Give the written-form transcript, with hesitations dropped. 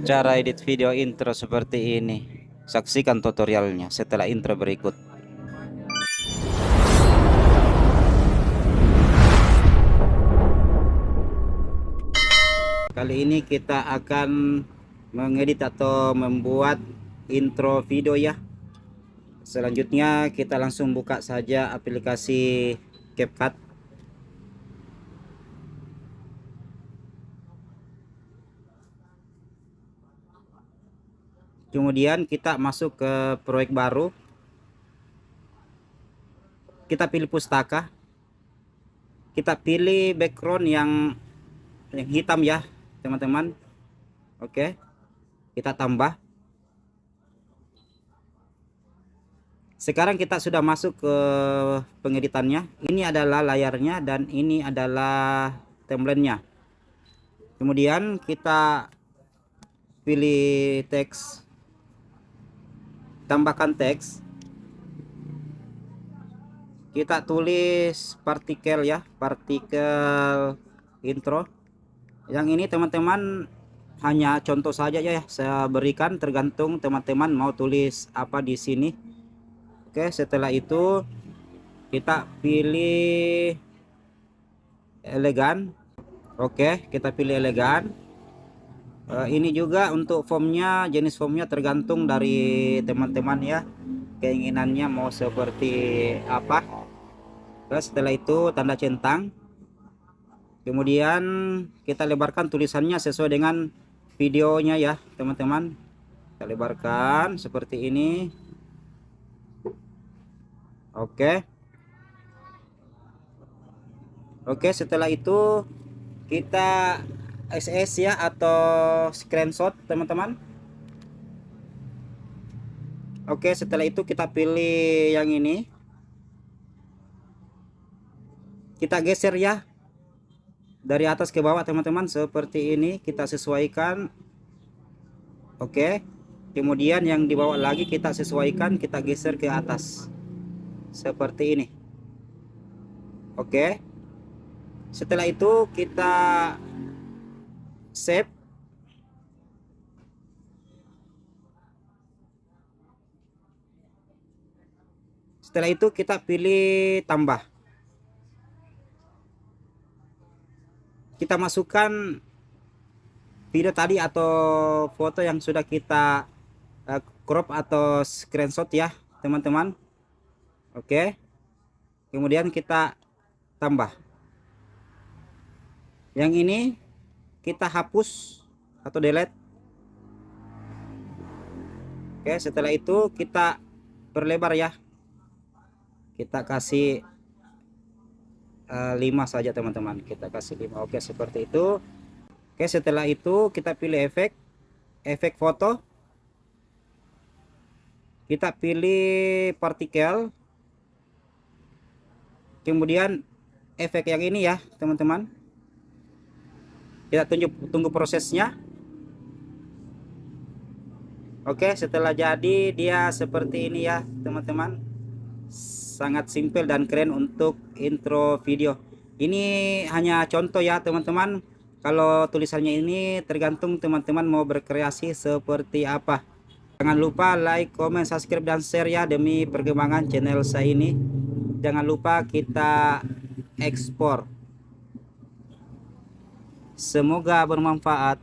Cara edit video intro seperti ini. Saksikan tutorialnya setelah intro berikut. Kali ini kita akan mengedit atau membuat intro video ya. Selanjutnya kita langsung buka saja aplikasi CapCut. Kemudian kita masuk ke proyek baru. Kita pilih pustaka. Kita pilih background yang hitam ya, teman-teman. Oke. Kita tambah. Sekarang kita sudah masuk ke pengeditannya. Ini adalah layarnya dan ini adalah template-nya. Kemudian kita pilih teks. Tambahkan teks. Kita tulis partikel ya, partikel intro. Yang ini teman-teman hanya contoh saja ya, saya berikan, tergantung teman-teman mau tulis apa di sini. Oke, setelah itu kita pilih elegan. Oke, kita pilih elegan. Ini juga untuk formnya, jenis formnya tergantung dari teman-teman ya, keinginannya mau seperti apa. Setelah itu tanda centang. Kemudian kita lebarkan tulisannya sesuai dengan videonya ya teman-teman. Kita lebarkan seperti ini. Oke. Oke, setelah itu kita SS ya atau screenshot teman-teman. Oke, setelah itu kita pilih yang ini. Kita geser ya dari atas ke bawah teman-teman seperti ini, kita sesuaikan. Oke. Kemudian yang di bawah lagi kita sesuaikan, kita geser ke atas seperti ini. Oke. Setelah itu kita save. Setelah itu kita pilih tambah. Kita masukkan video tadi atau foto yang sudah kita crop atau screenshot ya teman-teman. Oke. Kemudian kita tambah. Yang ini kita hapus atau delete. Oke, setelah itu kita perlebar ya. Kita kasih 5 saja teman-teman. Kita kasih 5. Oke, seperti itu. Oke, setelah itu kita pilih efek foto. Kita pilih partikel. Kemudian efek yang ini ya teman-teman. Kita tunggu prosesnya. Oke, setelah jadi dia seperti ini ya teman-teman. Sangat simpel dan keren untuk intro video. Ini hanya contoh ya teman-teman. Kalau tulisannya ini tergantung teman-teman mau berkreasi seperti apa. Jangan lupa like, comment, subscribe, dan share ya demi perkembangan channel saya ini. Jangan lupa kita ekspor. Semoga bermanfaat.